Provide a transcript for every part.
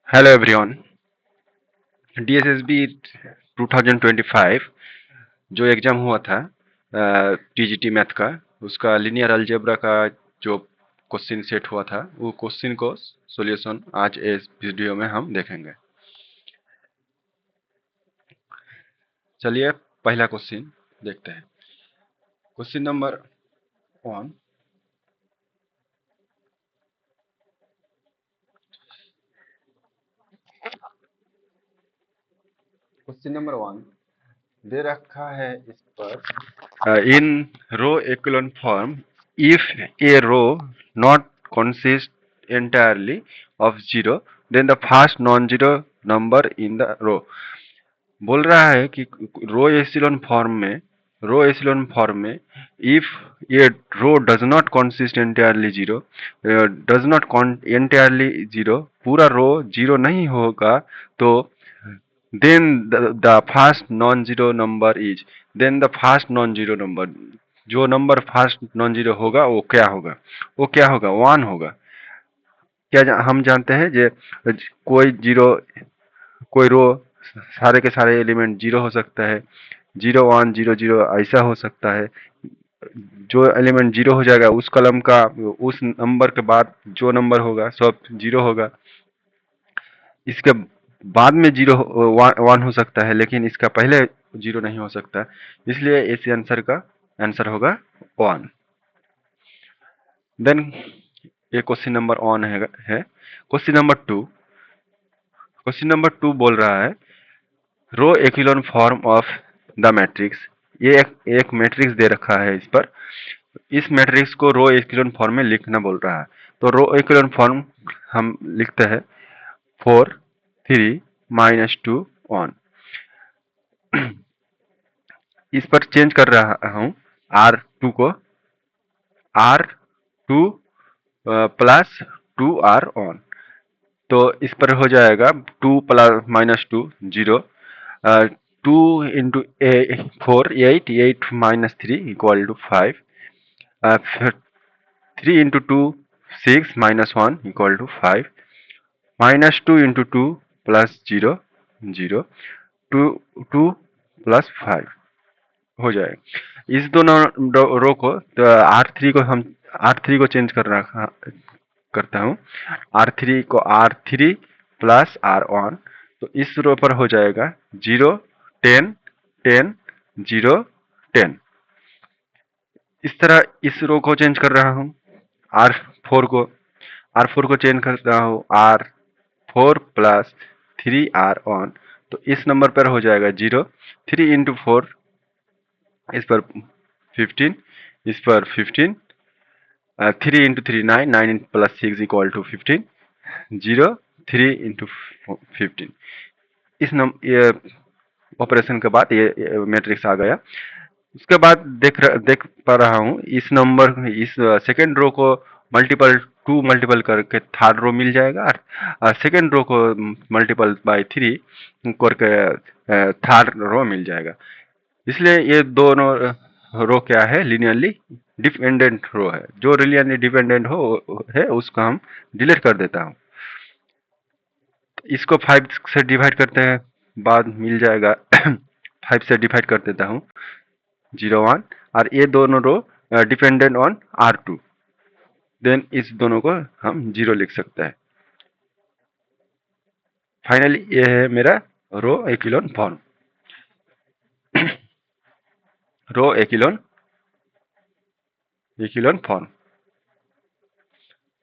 Hello everyone. DSSB 2025 जो exam हुआ था टीजीटी मैथ का, उसका लीनियर अलजेब्रा का जो क्वेश्चन सेट हुआ था, वो क्वेश्चन को सॉल्यूशन आज इस वीडियो में हम देखेंगे। चलिए पहला क्वेश्चन देखते हैं। Question number 1। क्वेश्चन नंबर 1 दे रखा है इस पर, इन रो echelon form, if a row not consist entirely of zero, then the first non-zero number in the row। बोल रहा है कि रो एसिलोन फॉर्म में इफ ये row does not consist entirely zero, does not entirely zero, पूरा रो जीरो नहीं होगा, तो then the first non-zero number is, then the first non-zero number, जो नंबर फर्स्ट नॉन जीरो होगा वो क्या होगा, वन होगा। हम जानते हैं जे कोई जीरो, कोई रो सारे के सारे एलिमेंट जीरो हो सकता है, 0 1 0 0 ऐसा हो सकता है। जो एलिमेंट जीरो हो जाएगा उस कलम का, उस नंबर के बाद जो नंबर होगा सब जीरो होगा। इसके बाद में जीरो वन हो सकता है, लेकिन इसका पहले जीरो नहीं हो सकता, इसलिए इस आंसर का आंसर होगा वन। देन ये क्वेश्चन नंबर वन है। क्वेश्चन नंबर टू बोल रहा है रो एक्विलोन फॉर्म ऑफ द मैट्रिक्स। ये एक मैट्रिक्स दे रखा है इस पर, इस मैट्रिक्स को रो एक्विलोन फॉर्म में लिखना बोल रहा है। तो रो एक्विलोन फॉर्म हम लिखते हैं 4 3 -2 1। इस पर चेंज कर रहा हूँ R2 को R2 +2R1। तो इस पर हो जाएगा 2 प्लस -2 0, 2 इंटू 4 8 8 -3 इक्वल टू 5, फिर 3 into 2 6 -1 equal to 5, -2 into 2 plus 0 0, 2 2 plus 5 हो जाएगा। इस दोनों रो को, तो R3 को हम R3 को चेंज कर रखा करता हूँ, R3 को R3 +R1। तो इस रो पर हो जाएगा 0 10 10 0 10। इस तरह इस रो को चेंज कर रहा हूँ, R4 को R4 को चेंज कर रहा हूँ R4 +3R1। तो इस नंबर पर हो जाएगा 0, 3 इंटू 4 इस पर 15, इस पर 15, 3 into 3 9 9 plus 6 equal to 15, 0 3 into 15। इस ये ऑपरेशन के बाद ये मैट्रिक्स आ गया। उसके बाद देख पा रहा हूँ इस नंबर, इस सेकेंड रो को मल्टीपल करके थर्ड रो मिल जाएगा, और सेकेंड रो को मल्टीपल बाय 3 करके थर्ड रो मिल जाएगा। इसलिए ये दोनों रो क्या है, लीनियरली डिपेंडेंट रो है। जो लीनियरली डिपेंडेंट हो है उसको हम डिलीट कर देता हूँ। इसको 5 से डिवाइड करते हैं, बाद मिल जाएगा 5 से डिवाइड कर देता हूँ 0 1, और ये दोनों रो डिपेंडेंट ऑन R2, देन इस दोनों को हम 0 लिख सकते हैं। फाइनली ये है मेरा रो एक्विलोन फॉर्म। रो एक्विलोन फॉर्म।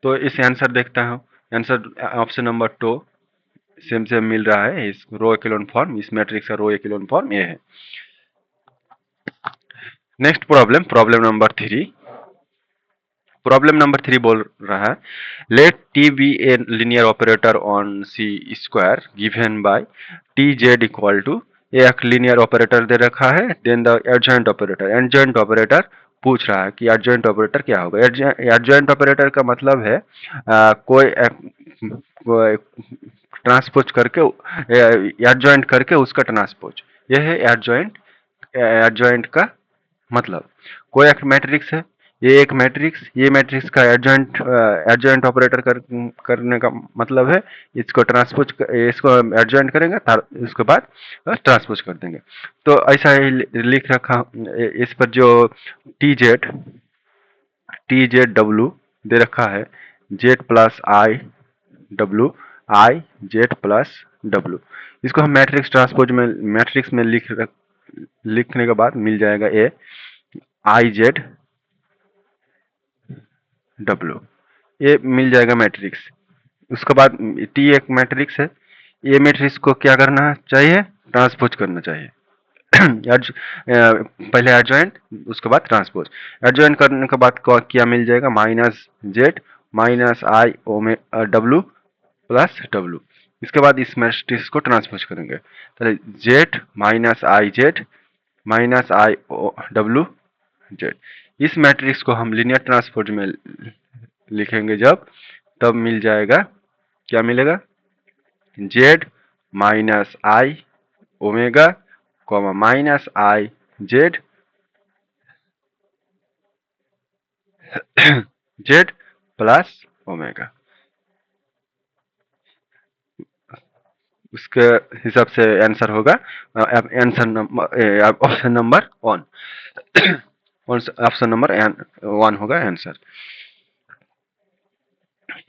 तो इस आंसर देखता हूँ, answer option number 2 same same मिल रहा है। इस रो एक्विलोन फॉर्म, इस मैट्रिक्स का रो एक्विलोन फॉर्म ये है। Next problem number 3। Problem number 3 बोल रहा है let T be a linear operator on C square given by T Z equal to, एक लिनियर ऑपरेटर दे रखा है, देन द एडजॉइंट ऑपरेटर पूछ रहा है कि एडजॉइंट ऑपरेटर क्या होगा। एडजॉइंट ऑपरेटर का मतलब है कोई ट्रांसपोज करके, एडजॉइंट करके उसका ट्रांसपोज, यह है एडजॉइंट का मतलब। कोई एक मैट्रिक्स है, ये एक मैट्रिक्स, ये मैट्रिक्स का एडजॉइंट ऑपरेटर करने का मतलब है इसको इसको एडजॉइंट करेंगे, उसके बाद ट्रांसपोज कर देंगे। तो ऐसा ही लिख रखा इस पर जो टी जेड डब्ल्यू दे रखा है, Z plus I W, I Z plus W, इसको हम मैट्रिक्स में लिखने के बाद मिल जाएगा ए आई जेड डब्ल्यू, ये मिल जाएगा मैट्रिक्स। उसके बाद टी एक मैट्रिक्स है, ये मैट्रिक्स को क्या करना चाहिए, ट्रांसपोज करना चाहिए। पहले एडजॉइंट, उसके बाद ट्रांसपोज। एडजॉइंट करने के बाद क्या मिल जाएगा, माइनस जेड माइनस आई ओमे डब्ल्यू प्लस डब्ल्यू। इसके बाद इस मैट्रिक्स को ट्रांसपोज करेंगे, तो Z minus I W Z. इस मैट्रिक्स को हम लीनियर ट्रांसपोज में लिखेंगे जब, तब मिल जाएगा, क्या मिलेगा, Z minus I omega comma minus I Z Z plus omega. उसके हिसाब से आंसर होगा, answer number option number 1, option number 1 होगा आंसर।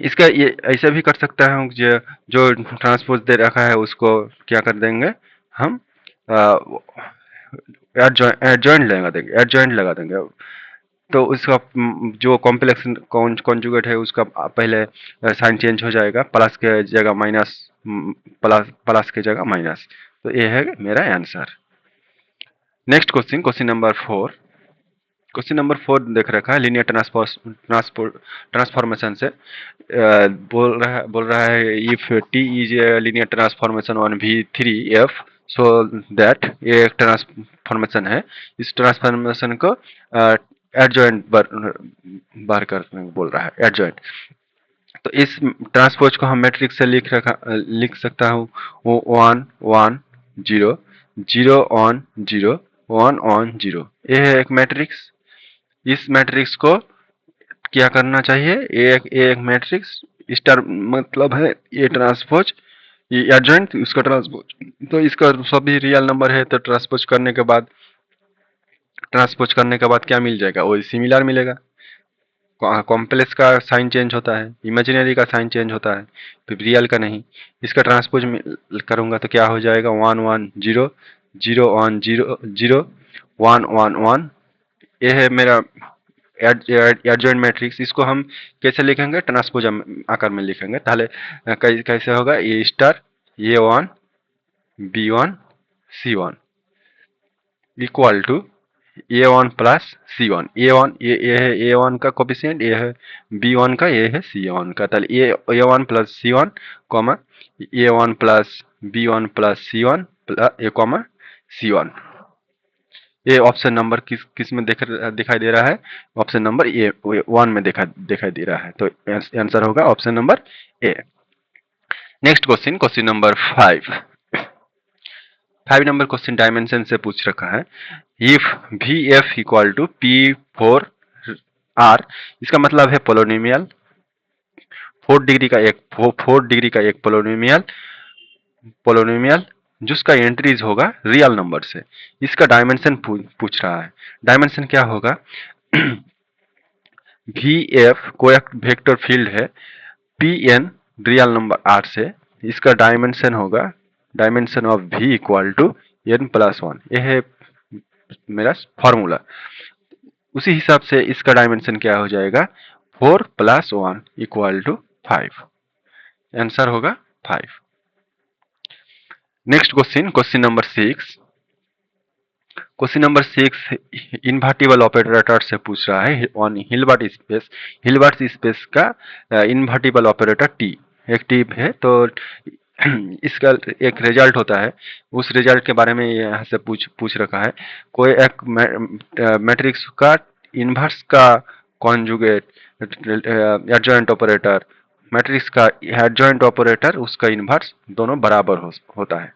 इसका ये ऐसा भी कर सकता हूँ, जो ट्रांसपोज दे रखा है उसको क्या कर देंगे हम, एडजॉइंट लगा देंगे। तो उसका जो कॉम्प्लेक्स कॉन्जुगेट है उसका पहले साइन चेंज हो जाएगा, प्लस के जगह माइनस, प्लस के जगह माइनस। तो ये है मेरा answer. Next question, question number 4 देख रखा है, लीनियर ट्रांसफॉर्मेशन से बोल रहा है if T is a linear transformation on we three F, so that ये एक ट्रांसफॉर्मेशन है, इस ट्रांसफॉर्मेशन को एडजॉइंट बार कर बोल रहा है, एडजॉइंट। तो इस ट्रांसपोज को हम मैट्रिक्स से लिख सकता हूँ, 1 1 0 0 ऑन 0 1 ऑन 0, ये है एक मैट्रिक्स। इस मैट्रिक्स को क्या करना चाहिए, एक मैट्रिक्स स्टार मतलब है ये ट्रांसपोज, ये एडजॉइंट उसका ट्रांसपोज। तो इसका सभी रियल नंबर है, तो ट्रांसपोज करने के बाद क्या मिल जाएगा, वो सिमिलर मिलेगा। कॉम्प्लेक्स का साइन चेंज होता है, इमेजिनरी का साइन चेंज होता है, फिर रियल का नहीं। इसका ट्रांसपोज करूंगा तो क्या हो जाएगा, 1 1 0 0 1 0 0 1 1 1। ये है मेरा एडजॉइंट मैट्रिक्स। इसको हम कैसे लिखेंगे, ट्रांसपोज आकार में लिखेंगे। पहले कैसे होगा, A star A one B one C one equal to A one plus C one. ये है ए वन का कोफिशिएंट, ये है बी वन का, ये है सी वन का। ताले A one plus C one comma A one plus B one plus C one plus A comma C one. ये ऑप्शन नंबर किस में दिखाई दे रहा है, ऑप्शन नंबर ए 1 में दिखाई दे रहा है। तो आंसर होगा option number A. Next question, question number 5 number question dimension से पूछ रखा है, if V F equal to P four R, इसका मतलब है पोलोनिमियल, 4 डिग्री का एक पोलोनिमियल जिसका एंट्रीज होगा रियल नंबर से। इसका डायमेंशन पूछ रहा है। डायमेंशन क्या होगा, वी एफ कोई वेक्टर फील्ड है, P N real number R से, इसका डायमेंशन होगा, dimension of V equal to N plus 1। यह है मेरा फॉर्मूला। उसी हिसाब से इसका डायमेंशन क्या हो जाएगा, 4 प्लस 1 इक्वल टू 5। आंसर होगा 5। Next question, question number 6। Question number 6 invertible operator से पूछ रहा है ऑन हिल्बर्ट स्पेस का इन्वर्टिबल ऑपरेटर टी एक टिप है। तो इसका एक रिजल्ट होता है, उस रिजल्ट के बारे में यहाँ से पूछ रखा है। कोई एक मैट्रिक्स का इन्वर्स का कॉन्जुगेट एडजॉइंट ऑपरेटर, मैट्रिक्स का एडजॉइंट ऑपरेटर उसका इन्वर्स दोनों बराबर होता है।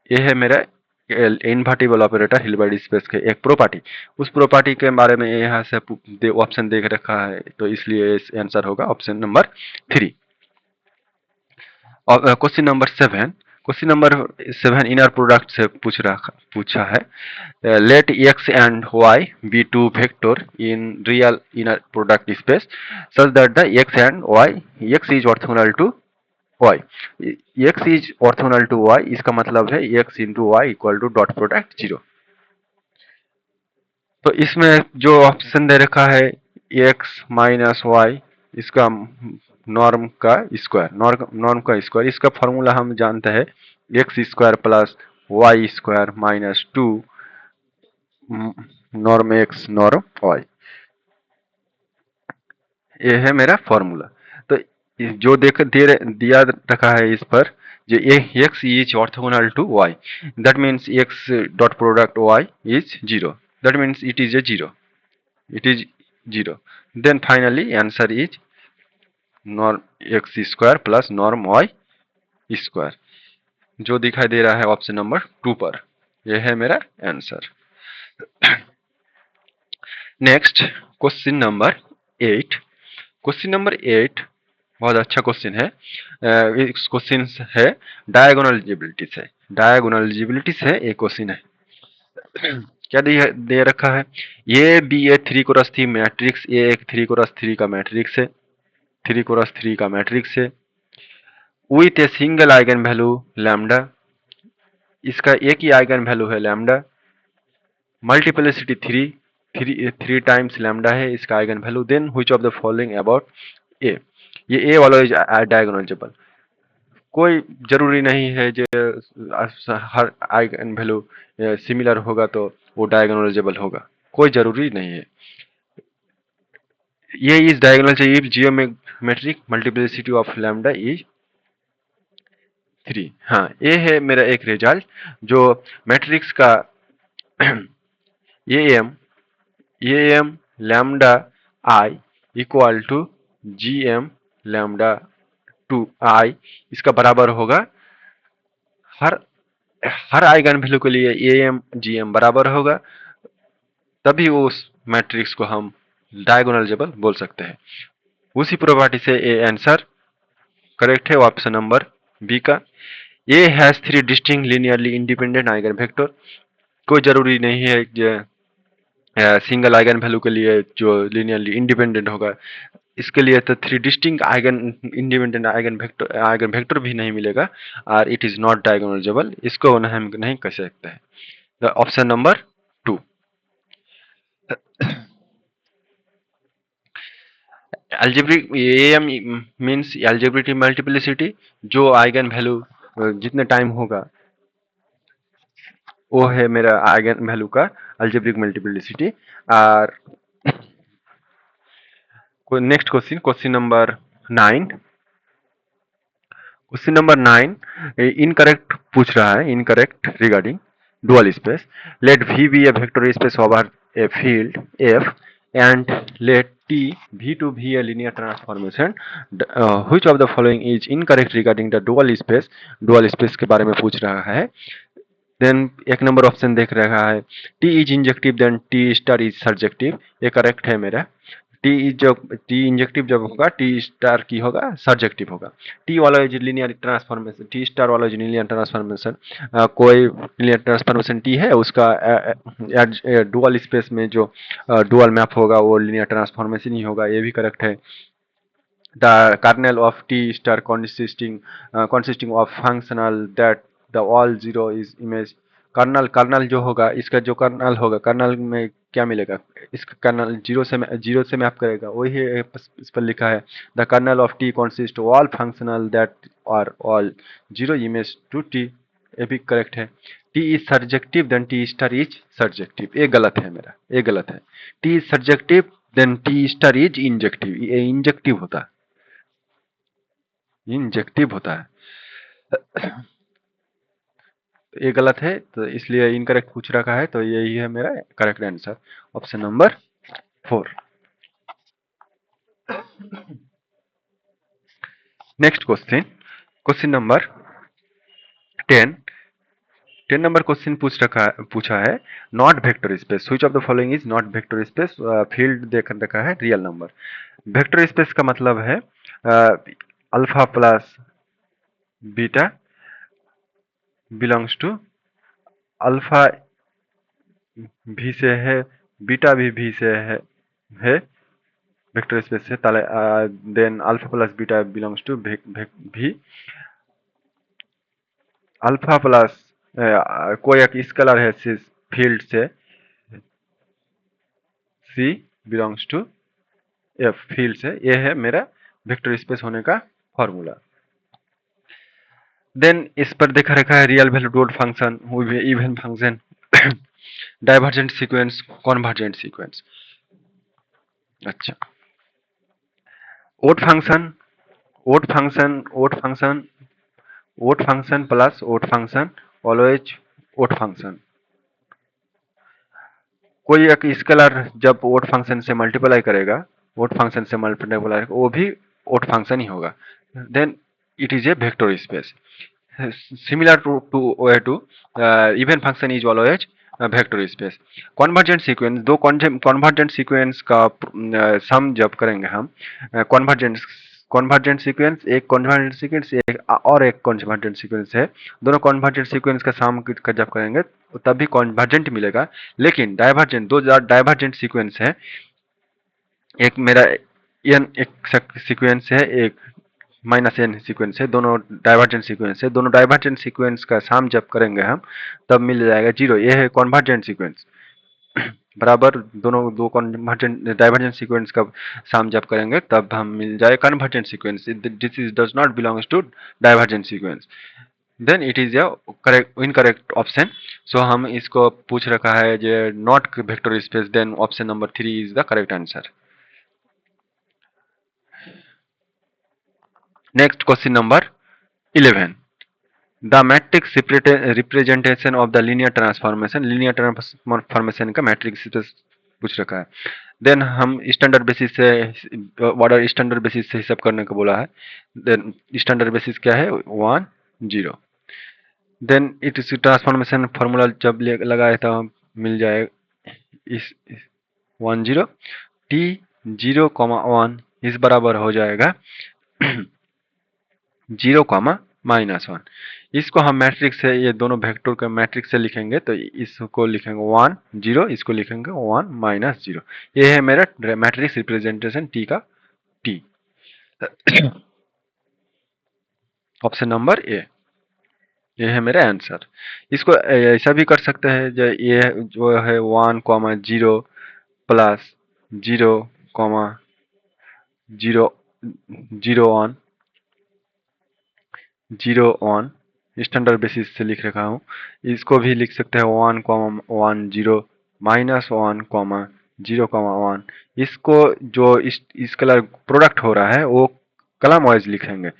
ये है मेरा इनवर्टिबल ऑपरेटर हिल्बर्ट स्पेस के एक प्रॉपर्टी, उस प्रॉपर्टी के बारे में यहाँ से ऑप्शन देख रखा है, तो इसलिए आंसर होगा option number 3। Question number 7, question number 7 inner product से पूछा है, let X and Y be two vector in real inner product space such that the X and Y X is orthogonal to Y, X is orthogonal to Y, इसका मतलब है X into Y equal to dot product 0। तो इसमें जो option दे रखा है X minus Y, इसका नॉर्म का स्क्वायर, नॉर्म का स्क्वायर, इसका फॉर्मूला हम जानते हैं X square plus Y square minus 2 norm X norm Y, ये है मेरा फॉर्मूला। तो जो दिया रखा है इस पर, जो X is orthogonal to Y, that means X dot product Y is 0, that means it is a 0, it is 0, then finally answer is norm x square plus norm y square, जो दिखाई दे रहा है ऑप्शन नंबर 2 पर, यह है मेरा answer. Next question number 8, question number 8 बहुत अच्छा क्वेश्चन है। इस क्वेश्चन है डायगोनल एलिजिबिलिटी से, डायगोनल एलिजिबिलिटी से एक क्वेश्चन है। क्या दे रखा है, ये बी ए 3 क्रॉस 3 मैट्रिक्स, ए एक 3 क्रॉस 3 का मैट्रिक्स है, 3 क्रॉस 3 का मैट्रिक्स है, with a single eigen value lambda, इसका एक ही आइगन वैल्यू है लैम्डा, मल्टीप्लिसिटी 3, 3 टाइम्स लैम्डा है इसका eigen value, then which of the following about A, ये ए वाला इज डायगोनलाइजेबल, कोई जरूरी नहीं है जो हर आइगन वैल्यू सिमिलर होगा तो वो डायगोनलाइजेबल होगा, कोई जरूरी नहीं है। ये इज डायगोनल चाहिए geometric multiplicity of lambda is 3। हाँ, ये है मेरा एक रिजल्ट, जो मैट्रिक्स का A M lambda I equal to G M lambda to I, इसका बराबर होगा, हर हर आइगन वैल्यू के लिए ए एम जी एम बराबर होगा, तभी उस मैट्रिक्स को हम डायगोनलाइजेबल बोल सकते हैं। उसी प्रॉपर्टी से ये आंसर करेक्ट है ऑप्शन नंबर बी का। A has 3 distinct linearly independent eigen vector, कोई जरूरी नहीं है जो सिंगल आइगन वैल्यू के लिए जो लीनियरली इंडिपेंडेंट होगा, इसके लिए तो 3 distinct eigen independent eigen vector भी नहीं मिलेगा, और इट इज नॉट डायगोनलाइजेबल, इसको हम नहीं कह सकते हैं। Option number 2। Algebraic AM means algebraic multiplicity, जो आइगन वैल्यू जितने टाइम होगा वो है मेरा आइगन वैल्यू का एल्जेब्रिक मल्टीप्लिसिटी। और next question, question number 9, question number 9 incorrect पूछ रहा है, incorrect regarding dual space, let V be a vector space over a field F and let T V to V a linear transformation, which of the following is incorrect regarding the dual space के बारे में पूछ रहा है। Then एक number option देख रहा है, T is injective then T star is surjective, ये करेक्ट है मेरा। टी इंजेक्टिव जब होगा टी स्टार की होगा सर्जेक्टिव होगा। टी वाला जो लीनियर ट्रांसफॉर्मेशन, टी स्टार वाला जो लीनियर ट्रांसफॉर्मेशन, कोई लीनियर ट्रांसफॉर्मेशन टी है उसका डुअल स्पेस में जो डुअल मैप होगा वो लीनियर ट्रांसफॉर्मेशन ही होगा, ये भी करेक्ट है। The kernel of T star consisting of functional that the all zero is image, kernel जो होगा, इसका जो कर्नल होगा, कर्नल में क्या मिलेगा, इसका कर्नल जीरो से मैप करेगा, वही है इस पर लिखा है the kernel of T consist all functional that are all zero image to T, ये भी करेक्ट है। T is surjective then T star is surjective, ये गलत है मेरा, ये गलत है। T is surjective then T star is injective, ये इंजेक्टिव होता है, इंजेक्टिव होता है, तो ये गलत है, तो इसलिए इनकरेक्ट पूछ रखा है, तो यही है मेरा correct answer option number 4। Next question, question number 10, 10 number question पूछा है not vector space, switch off the following is not vector space, field देख रखा है रियल नंबर। वेक्टर स्पेस का मतलब है alpha plus beta belongs to alpha V से है, बीटा भी से है वेक्टर स्पेस से, ताले then alpha plus beta belongs to V, alpha plus कोई एक स्केलर है फील्ड से, C belongs to F field से, ये है मेरा वेक्टर स्पेस होने का फॉर्मूला। देन इस पर देखा रखा है real value dot function, even function, divergent sequence, convergent sequence. अच्छा, odd function, odd function, odd function, odd function plus odd function, always odd function. कोई एक स्केलर जब ओड फंक्शन से मल्टीप्लाई करेगा, ओड फंक्शन से मल्टीप्लाई, वो भी odd function ही होगा, then it is a vector space. Similar to even function is always vector space. Convergent sequence, दो कॉन्वर्जेंट सीक्वेंस का सम जब करेंगे हम, कॉन्वर्जेंट कॉन्वर्जेंट सीक्वेंस, एक कॉन्वर्जेंट सीक्वेंस एक और एक कॉन्वर्जेंट सीक्वेंस है, दोनों कॉन्वर्जेंट सीक्वेंस का सम का जब करेंगे तब भी कॉन्वर्जेंट मिलेगा। लेकिन डाइवर्जेंट, दो डाइवर्जेंट सीक्वेंस है, एक मेरा एन एक सीक्वेंस है, एक माइनस एन सीक्वेंस है, दोनों डाइवर्जेंट सीक्वेंस है, दोनों डाइवर्जेंट सीक्वेंस का साम जब करेंगे हम तब मिल जाएगा जीरो, ये है कॉन्वर्जेंट सीक्वेंस। बराबर दोनों दो कॉन्वर्जेंट डाइवर्जेंट सीक्वेंस का साम जब करेंगे तब हम मिल जाए convergent sequence, this is does not belongs to divergent sequence, then it is a correct incorrect option. So हम इसको पूछ रखा है जो not vector space, then option number 3 is the correct answer. Next question number 11, the matrix representation of the linear transformation, linear transformation का matrix पूछ रखा है। देन हम स्टैंडर्ड बेसिस से, ऑर्डर स्टैंडर्ड बेसिस से हिसाब करने को बोला है। देन स्टैंडर्ड बेसिस क्या है, 1 0। देन इट ट्रांसफॉर्मेशन फार्मूला जब लगाए तो मिल जाए इस 1 0, टी 0 1 इस बराबर हो जाएगा 0 -1। इसको हम मैट्रिक्स से, ये दोनों वेक्टर के मैट्रिक्स से लिखेंगे तो इसको लिखेंगे 1 0, इसको लिखेंगे 1 -0। ये है मेरा मैट्रिक्स रिप्रेजेंटेशन टी का टी। ऑप्शन नंबर ए, ये है मेरा आंसर। इसको ऐसा भी कर सकते हैं जो ये जो है 1 0 प्लस 0 0 0 1 0 1 स्टैंडर्ड बेसिस से लिख रखा हूँ। इसको भी लिख सकते हैं 1 1 0 -1 0 1। इसको जो इस कलर प्रोडक्ट हो रहा है वो कलम वाइज लिखेंगे,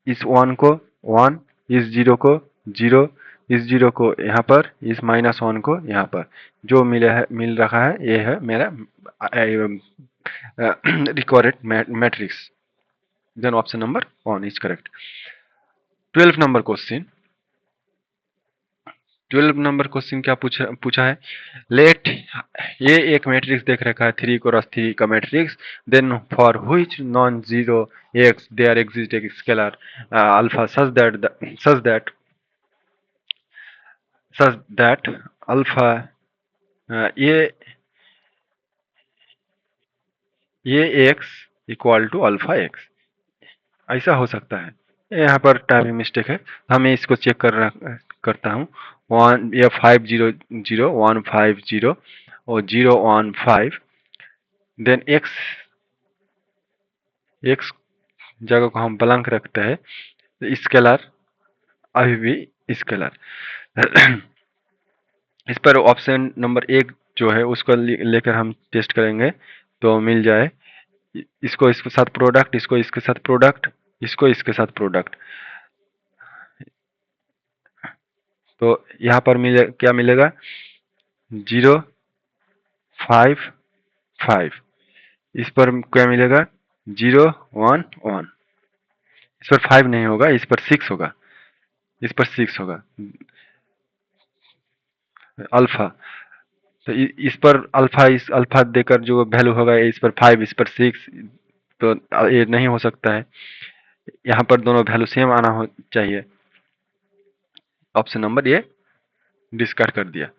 इस 1 को 1, इस 0 को 0, इस 0 को यहाँ पर, इस -1 को यहाँ पर, जो मिल रहा है ये है मेरा required matrix, then option number 1 is correct. 12 number question, 12 number question क्या पूछा है, लेट, ये एक मैट्रिक्स देख रखा है 3 क्रॉस 3 का matrix, then for which non zero X there exist एक scalar alpha such that alpha, ये X equal to alpha X, ऐसा हो सकता है। यहाँ पर टाइपिंग मिस्टेक है, हमें इसको चेक करता हूँ। 1 या 5 0 0 1 5 0 और 0 1 5, देन एक्स एक्स जगह को हम ब्लैंक रखते हैं, स्केलर अभी भी स्केलर। इस पर ऑप्शन नंबर 1 जो है उसको लेकर हम टेस्ट करेंगे तो मिल जाए, इसको इसके साथ प्रोडक्ट, इसको इसके साथ प्रोडक्ट, इसको इसके साथ प्रोडक्ट, तो यहाँ पर क्या मिलेगा 0 5 5, इस पर क्या मिलेगा 0 1 1, इस पर 5 नहीं होगा, इस पर 6 होगा, इस पर 6 होगा, अल्फा। तो इस पर अल्फा, इस अल्फा देकर जो वैल्यू होगा, इस पर 5, इस पर 6, तो ये नहीं हो सकता है। यहाँ पर दोनों वैल्यू सेम आना हो चाहिए। ऑप्शन नंबर ये डिस्कार्ड कर दिया।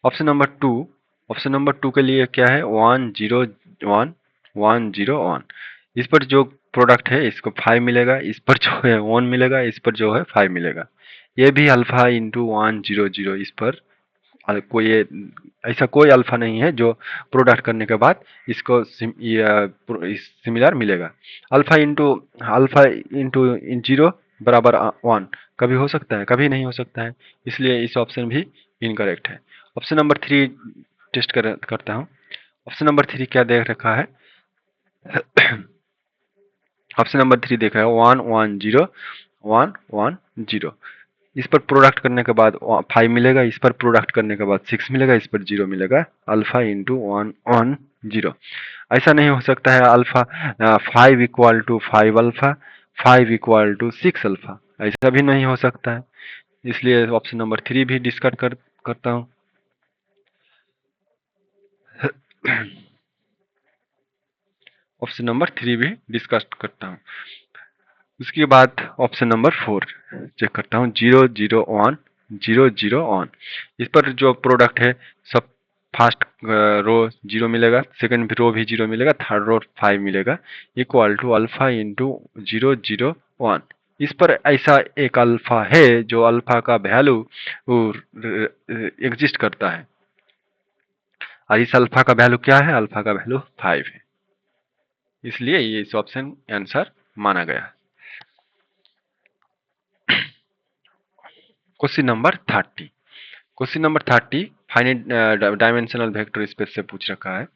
Option number two, option number two के लिए क्या है, 1 0 1 1 0 1। इस पर जो प्रोडक्ट है इसको 5 मिलेगा, इस पर जो है 1 मिलेगा, इस पर जो है 5 मिलेगा। ये भी अल्फा इंटू 1 0 0, इस पर कोई ऐसा कोई अल्फा नहीं है जो प्रोडक्ट करने के बाद इसको सिमिलर मिलेगा। Alpha into alpha into zero बराबर 1 कभी हो सकता है? कभी नहीं हो सकता है। इसलिए इस ऑप्शन भी इनकरेक्ट है। ऑप्शन नंबर थ्री टेस्ट करता हूँ। ऑप्शन नंबर थ्री क्या देख रखा है? ऑप्शन नंबर थ्री देख रहा है 1 1 0 1 1 0। इस पर प्रोडक्ट करने के बाद 5 मिलेगा, इस पर प्रोडक्ट करने के बाद 6 मिलेगा, इस पर 0 मिलेगा। Alpha into 1 1 0। ऐसा नहीं हो सकता है alpha 5 equal to 5 alpha, 5 equal to 6 alpha, ऐसा भी नहीं हो सकता है। इसलिए ऑप्शन नंबर थ्री भी डिस्कार्ड करता हूँ। ऑप्शन नंबर थ्री भी डिस्कस करता हूँ। उसके बाद ऑप्शन नंबर फोर चेक करता हूँ, 0 0 1 0 0 1। इस पर जो प्रोडक्ट है सब फर्स्ट रो 0 मिलेगा, सेकंड रो भी 0 मिलेगा, थर्ड रो 5 मिलेगा। Equal to alpha into 0 0 1। इस पर ऐसा एक अल्फा है जो अल्फा का वैल्यू एग्जिस्ट करता है, और इस अल्फा का वैल्यू क्या है? अल्फा का वैल्यू 5 है। इसलिए ये इस ऑप्शन आंसर माना गया। Question number 30। Question number 30 finite dimensional vector space से पूछ रखा है।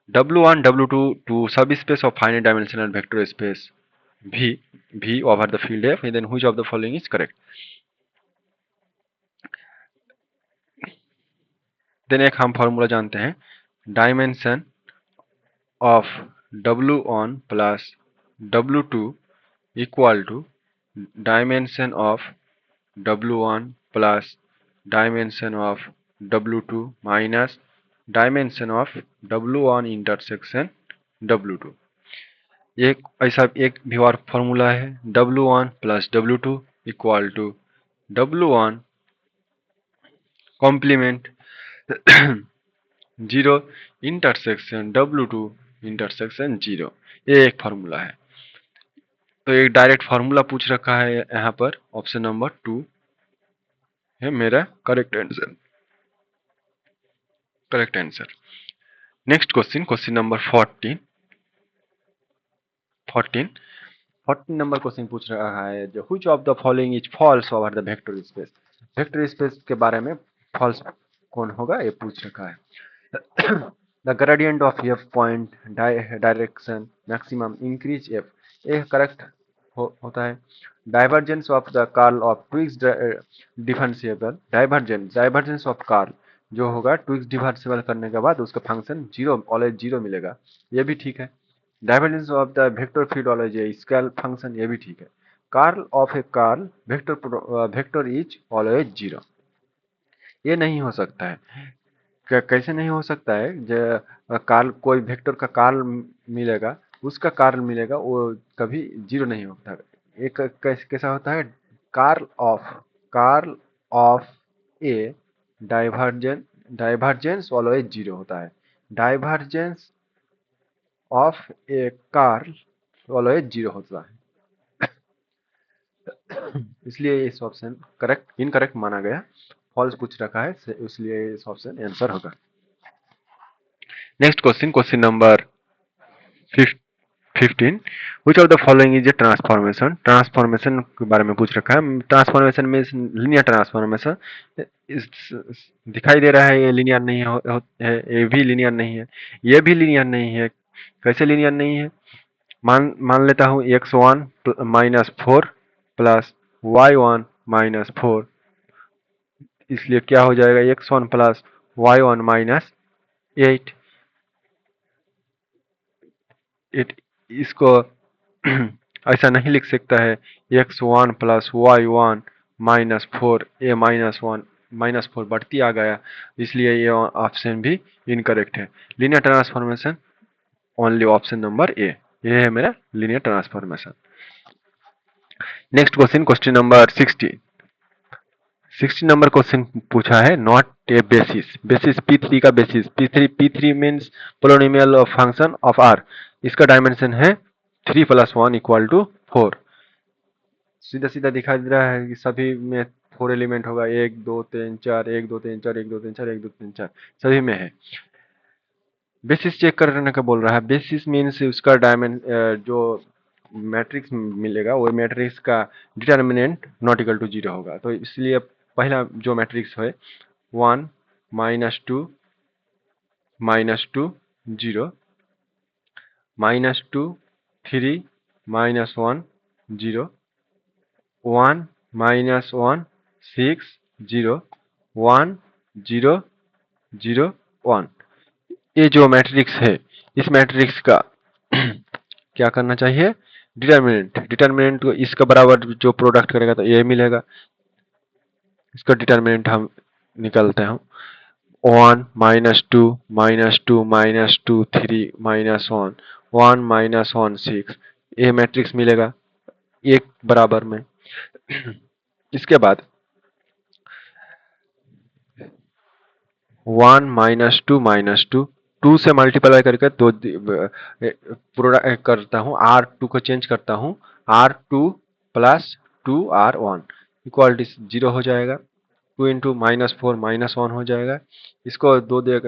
W1 W2 two subspace of finite dimensional vector space V over the field F, then which of the following is correct. Then एक हम formula जानते हैं, dimension of W1 plus W2 equal to dimension of W1 plus dimension of W2 minus dimension of W1 intersection W2। एक ऐसा एक भी और formula है, W1 plus W2 equal to W1 complement 0 intersection W2 intersection 0। ये एक formula है। तो एक डायरेक्ट फार्मूला पूछ रखा है यहाँ पर। ऑप्शन नंबर टू है मेरा correct answer. Correct answer. Next question, question number 14। 14 14 number question पूछ रहा है जो which of the following is false over the vector space. Vector space के बारे में फॉल्स कौन होगा ये पूछ रखा है। The gradient of F point direction maximum increase F, ये करेक्ट होता है। Divergence of the curl of twice differentiable, divergence divergence of curl जो होगा ट्विक्स डिफरेंशिएबल करने के बाद उसका फंक्शन जीरो, ऑलवेज जीरो मिलेगा, ये भी ठीक है। Divergence of the vector field always a scale function, ये भी ठीक है। Curl of A curl vector is always zero, ये नहीं हो सकता है। कैसे नहीं हो सकता है? जो कार्ल कोई वेक्टर का कार्ल मिलेगा, उसका कार्ल मिलेगा, वो कभी जीरो नहीं होता। एक कैसा होता है? Curl of a divergence, divergence always zero होता है। Divergence of a curl always zero होता है। इसलिए इस ऑप्शन करेक्ट इनकरेक्ट माना गया, फॉल्स पूछ रखा है, इसलिए इस ऑप्शन आंसर होगा। Next question, question number 15। Which of the following is A transformation. Transformation के बारे में पूछ रखा है। ट्रांसफॉर्मेशन में लीनियर ट्रांसफॉर्मेशन दिखाई दे रहा है, ये लीनियर नहीं है, ये भी लीनियर नहीं है, ये भी लीनियर नहीं है। कैसे लीनियर नहीं है? मान लेता हूँ x1 minus 4 plus y1 minus 4, इसलिए क्या हो जाएगा? x1 plus y1 minus 8। इसको ऐसा नहीं लिख सकता है, x1 plus y1 minus 4 a minus 1 -4 बढ़ती आ गया, इसलिए ये ऑप्शन भी इनकरेक्ट है। Linear transformation only option number ए, ये है मेरा linear transformation. Next question, question number 60 number question पूछा है, not a basis, basis P3 का basis, P3 means polynomial function of R, इसका डायमेंशन है 3 + 1 = 4। सीधा सीधा दिखाई दे रहा है कि सभी में 4 एलिमेंट होगा, 1 2 3 4, 1 2 3 4, 1 2 3 4, 1 2 3 4, सभी में है। बेसिस चेक करने का बोल रहा है, बेसिस मीन्स उसका जो मैट्रिक्स मिलेगा वो मैट्रिक्स का डिटर्मिनेंट नॉट इक्वल टू 0 होगा, तो इसलिए पहला जो मैट्रिक्स है 1 -2 -2 0 -2 3 -1 0 1 -1 6 0 1 0 0 1। ये जो मैट्रिक्स है, इस मैट्रिक्स का क्या करना चाहिए, डिटर्मिनेंट, डिटर्मिनेंट को इसका बराबर जो प्रोडक्ट करेगा तो ये मिलेगा, इसका डिटर्मिनेंट हम निकालते हैं, 1 -2 -2 -2 3 -1 1 -1 6, ये मैट्रिक्स मिलेगा एक बराबर में। इसके बाद 1 -2 2 से मल्टीप्लाई करके दो प्रोडक्ट करता हूँ, R2 को चेंज करता हूँ, R2 + 2R1 इक्वल 0 हो जाएगा। 2 इंटू -4 -1 हो जाएगा, इसको दो दे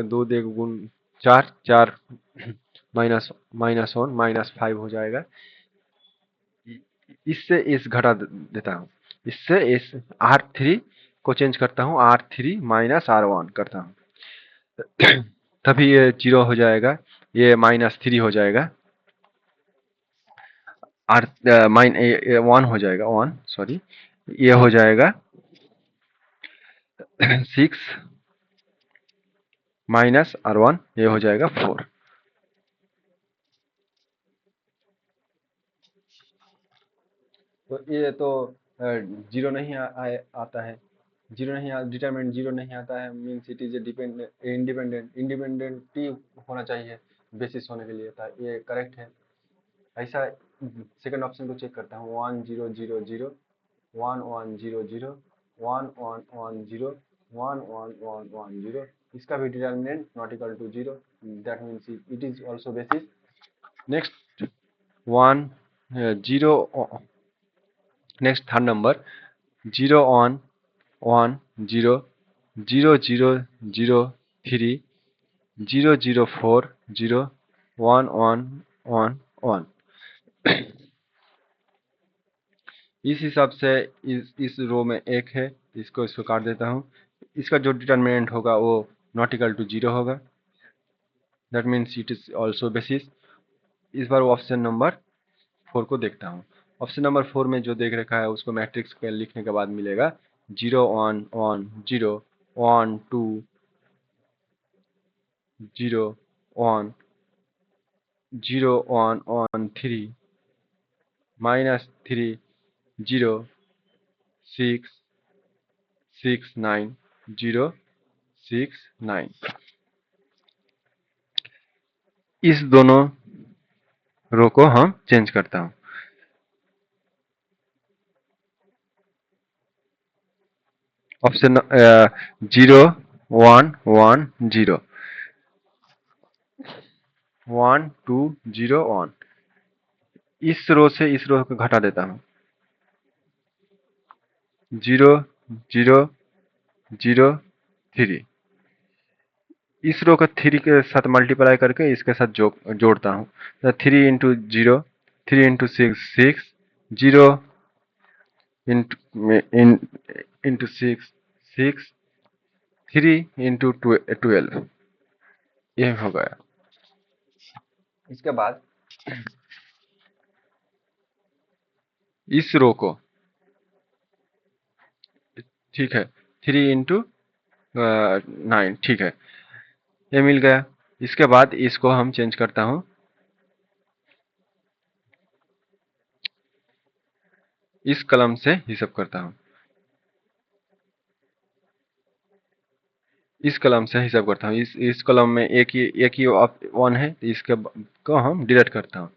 गुण 4 4 -1 -5 हो जाएगा। इससे इस घटा देता हूँ, इससे इस R3 को चेंज करता हूँ, R3 -R1 करता हूँ, तभी ये 0 हो जाएगा, ये -3 हो जाएगा, R 1 हो जाएगा, 1 सॉरी, ये हो जाएगा 6 -R1, ये हो जाएगा 4। तो ये तो 0 नहीं आता है, जीरो नहीं डिटरमिनेंट 0 नहीं आता है, means it is a dependent independent, independent ही होना चाहिए बेसिस होने के लिए, था ये करेक्ट है। ऐसा सेकंड ऑप्शन को चेक करता हूँ, 1 0 0 0 1 1 0 0 1 1 1 0 1 1 1 1 0, इसका भी determinant not equal to 0, that means it is also basis. Next 1 0, next third number 0 1 1 0 0 0 0 3 0 0 4 0 1 1 1 1। इस हिसाब से इस रो में एक है, इसको काट देता हूँ, इसका जो डिटरमिनेंट होगा वो नॉट इक्वल टू 0 होगा, that means it is also basis. इस बार ऑप्शन नंबर 4 को देखता हूँ। ऑप्शन नंबर 4 में जो देख रखा है उसको मैट्रिक्स के लिखने के बाद मिलेगा 0 1 1 0 1 2 0 1 0 1 1 3 -3 0 6 6 9 0 6 9। इस दोनों रो को हम चेंज करता हूँ। ऑप्शन 0 1 1 0 1 2 0 1, इस रो से इस रो को घटा देता हूँ, 0 0 0 3, इस रो का 3 के साथ मल्टीप्लाई करके इसके साथ जोड़ता हूँ, तो 3 इंटू 0 3 इंटू 6 6 0 इंटू 6 6 3 इंटू 12, ये हो गया। इसके बाद इस रो को, ठीक है, 3 इंटू 9, ठीक है, ये मिल गया। इसके बाद इसको हम चेंज करता हूँ, इस कलम से हिसाब करता हूँ, इस कॉलम से हिसाब करता हूँ, इस कॉलम में एक ही वन है, तो इसके को हम डिलीट करता हूँ।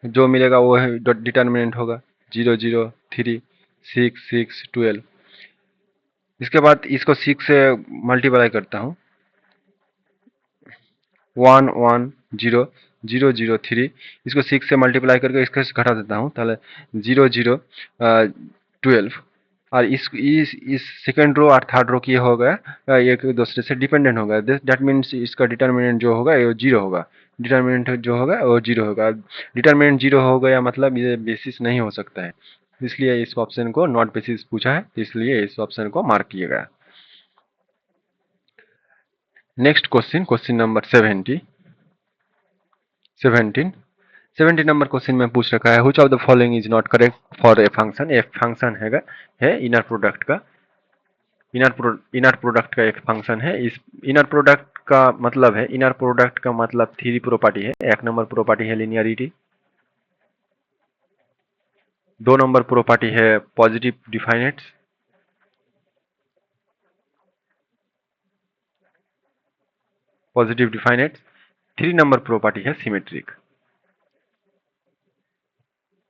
जो मिलेगा वो है डिटर्मिनेंट होगा 0 0 3 6 6 12। इसके बाद इसको 6 से मल्टीप्लाई करता हूँ, 1 1 0 0 0 3। इसको 6 से मल्टीप्लाई करके इसको घटा देता हूँ, ताहले 0 0 12। और इस सेकंड रो और थर्ड रो की हो गया एक दूसरे से डिपेंडेंट होगा, दैट मीन्स इसका डिटर्मिनेंट जो होगा वो जीरो होगा। डिटर्मिनेंट जो होगा वो जीरो होगा। डिटर्मिनेंट जीरो हो गया मतलब ये बेसिस नहीं हो सकता है, इसलिए इस ऑप्शन को नॉट बेसिस पूछा है, इसलिए इस ऑप्शन को मार्क किया गया। Next question, question number 17 number question में पूछ रखा है which of the following is not correct for a function. एक फंक्शन है इनर प्रोडक्ट का, इनर प्रोडक्ट का एक फंक्शन है। इस इनर प्रोडक्ट का मतलब है, इनर प्रोडक्ट का मतलब थ्री प्रॉपर्टी है। एक नंबर प्रॉपर्टी है लिनियरिटी, दो नंबर प्रॉपर्टी है पॉजिटिव डिफाइनेट्स, थ्री नंबर प्रॉपर्टी है सिमेट्रिक।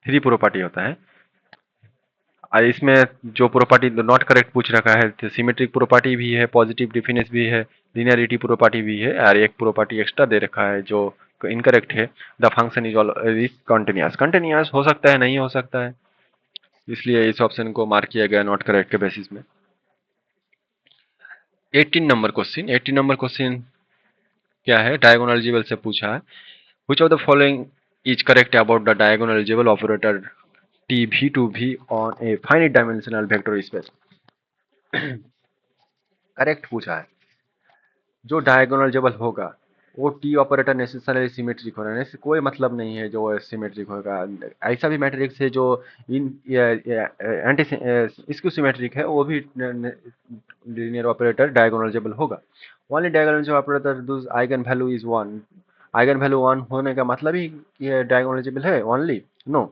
थ्री प्रॉपर्टी होता है, और इसमें जो प्रॉपर्टी नॉट करेक्ट पूछ रखा है, तो सिमेट्रिक प्रॉपर्टी भी है, पॉजिटिव डिफिनेंस भी है, लिनियरिटी प्रॉपर्टी भी है, और एक प्रॉपर्टी एक्स्ट्रा दे रखा है जो इनकरेक्ट है, the function is continuous. Continuous हो सकता है, नहीं हो सकता है, इसलिए इस ऑप्शन को मार्क किया गया नॉट करेक्ट के बेसिस में। 18 नंबर क्वेश्चन क्या है, डायगोनल एलिजिबल से पूछा है which of the following is correct about the diagonal eligible operator T V to V on a finite dimensional vector space. Correct पूछा है, जो डायगोनल एलिजिबल होगा वो टी ऑपरेटर नेसेसरी सिमेट्रिक होना है, कोई मतलब नहीं है जो सिमेट्रिक होगा। ऐसा भी मैट्रिक्स है जो इन एंटी इसको सिमेट्रिक है, वो भी लीनियर ऑपरेटर डायगोनल एलिजिबल होगा। ओनली डायगोनल एलिजिबल ऑपरेटर दूस eigen value is one. Eigen value one होने का मतलब ही ये डायगोनल एलिजिबल है ओनली, नो।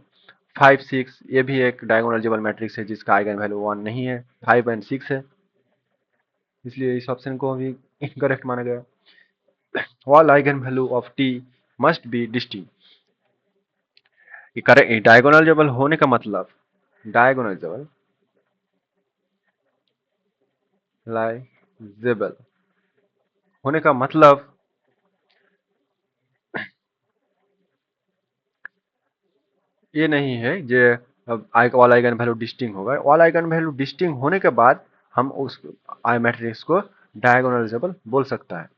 5 6 ये भी एक डायगोनल एलिजिबल मैट्रिक्स है जिसका आइगन वैल्यू वन नहीं है, 5 एंड 6 है, इसलिए इस ऑप्शन को भी इनकरेक्ट माना गया। All eigenvalue of t must be distinct। ये करेक्ट डायगोनलाइजेबल होने का मतलब, डायगोनलाइजेबल लाइजेबल होने का मतलब ये नहीं है जे ऑल आइगन वैल्यू डिस्टिंग होगा। ऑल आइगन वैल्यू डिस्टिंग होने के बाद हम उस आई मैट्रिक्स को डायगोनलाइजेबल बोल सकता है,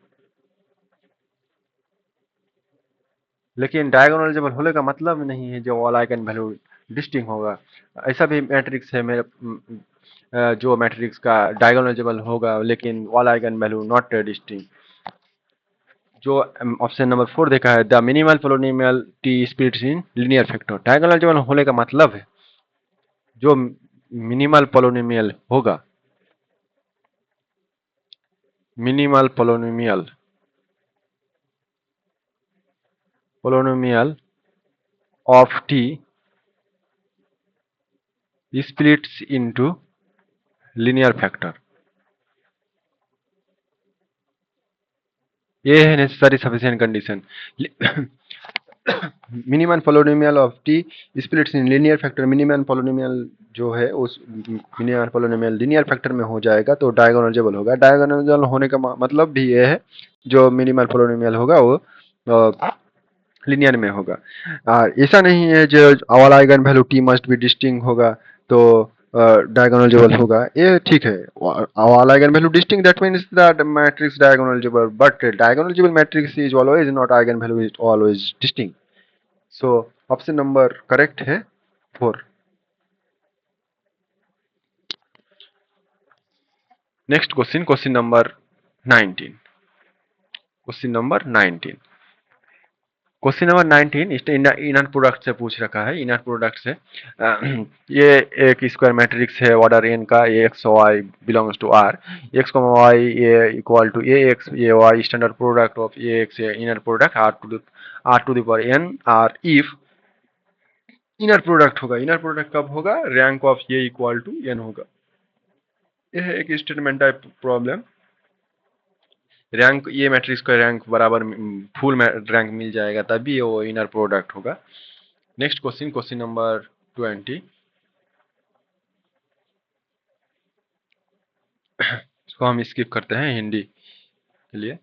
लेकिन डायगोनलाइजेबल होने का मतलब नहीं है जो ऑल आइगन वैल्यू डिस्टिंग होगा। ऐसा भी मैट्रिक्स है मेरे जो मैट्रिक्स का डायगोनलाइजेबल होगा लेकिन all eigenvalue not distinct. जो ऑप्शन नंबर 4 देखा है, the minimal polynomial T splits in linear factor. Diagonalizable होने का मतलब है जो मिनिमल पोलिनोमियल होगा, minimal polynomial of T splits into linear factor। ये है necessary sufficient condition. Minimum polynomial of T splits in linear factor. Minimum polynomial जो है उस मिनिमम पोलिनोमियल लीनियर फैक्टर में हो जाएगा तो डायगोनलाइजेबल होगा। डायगोनलाइजेबल होने का मतलब भी ये है जो मिनिमल पोलिनोमियल होगा वो लीनियर में होगा। ऐसा नहीं है जो all eigen value T must be distinct होगा तो डायगोनलाइजेबल होगा, ये ठीक है। All eigen value distinct that means that matrix diagonalisable, but diagonalisable matrix is always not eigen value is always distinct. So option number correct है 4। Next question, question number 19। Question number 19, question number 19 inner product से पूछ रखा है। Inner product से ये एक square matrix है order N का, A X Y belongs to R, X Y A equal to A X A Y standard product of A X inner product R to the power N R if inner product होगा। Inner product कब होगा, rank of A equal to N होगा। यह है एक statement type problem. Rank, ये matrix का rank बराबर फुल रैंक मिल जाएगा, तभी वो इनर प्रोडक्ट होगा। नेक्स्ट क्वेश्चन, क्वेश्चन नंबर 20, इसको हम स्किप करते हैं हिंदी के लिए।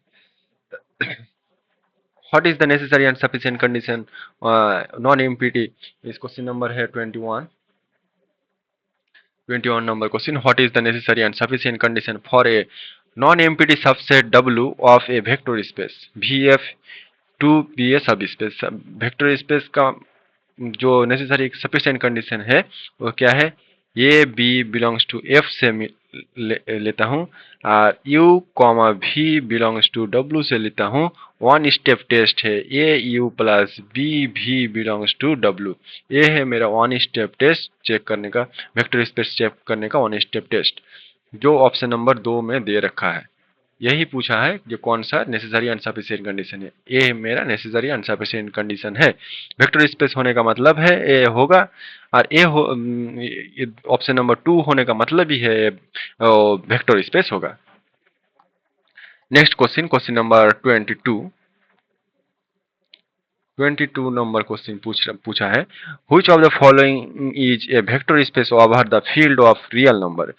What is the necessary and sufficient condition non empty, इस क्वेश्चन नंबर है 21 number question. What is the necessary and sufficient condition for a non-empty subset W of a vector space VF to be a subspace? Vector space का जो necessary sufficient condition है वो क्या है? A B belongs to F से लेता हूँ, और यू कॉमा भी बिलोंग्स टू डब्ल्यू से लेता हूँ। वन स्टेप टेस्ट है, ए यू प्लस बी भी बिलोंग्स टू डब्ल्यू। ये है मेरा वन स्टेप टेस्ट चेक करने का, वेक्टर स्पेस चेक करने का वन स्टेप टेस्ट, जो ऑप्शन नंबर 2 में दे रखा है। यही पूछा है कि कौन सा नेसेसरी अनसफिशिएंट कंडीशन है। ये मेरा नेसेसरी अनसफिशिएंट कंडीशन है। वेक्टर स्पेस होने का मतलब है ए होगा, और ए हो ऑप्शन नंबर 2 होने का मतलब ही है वेक्टर स्पेस होगा। Next question, question number 22 number question पूछा है, which of the following is a vector space over the field of real number.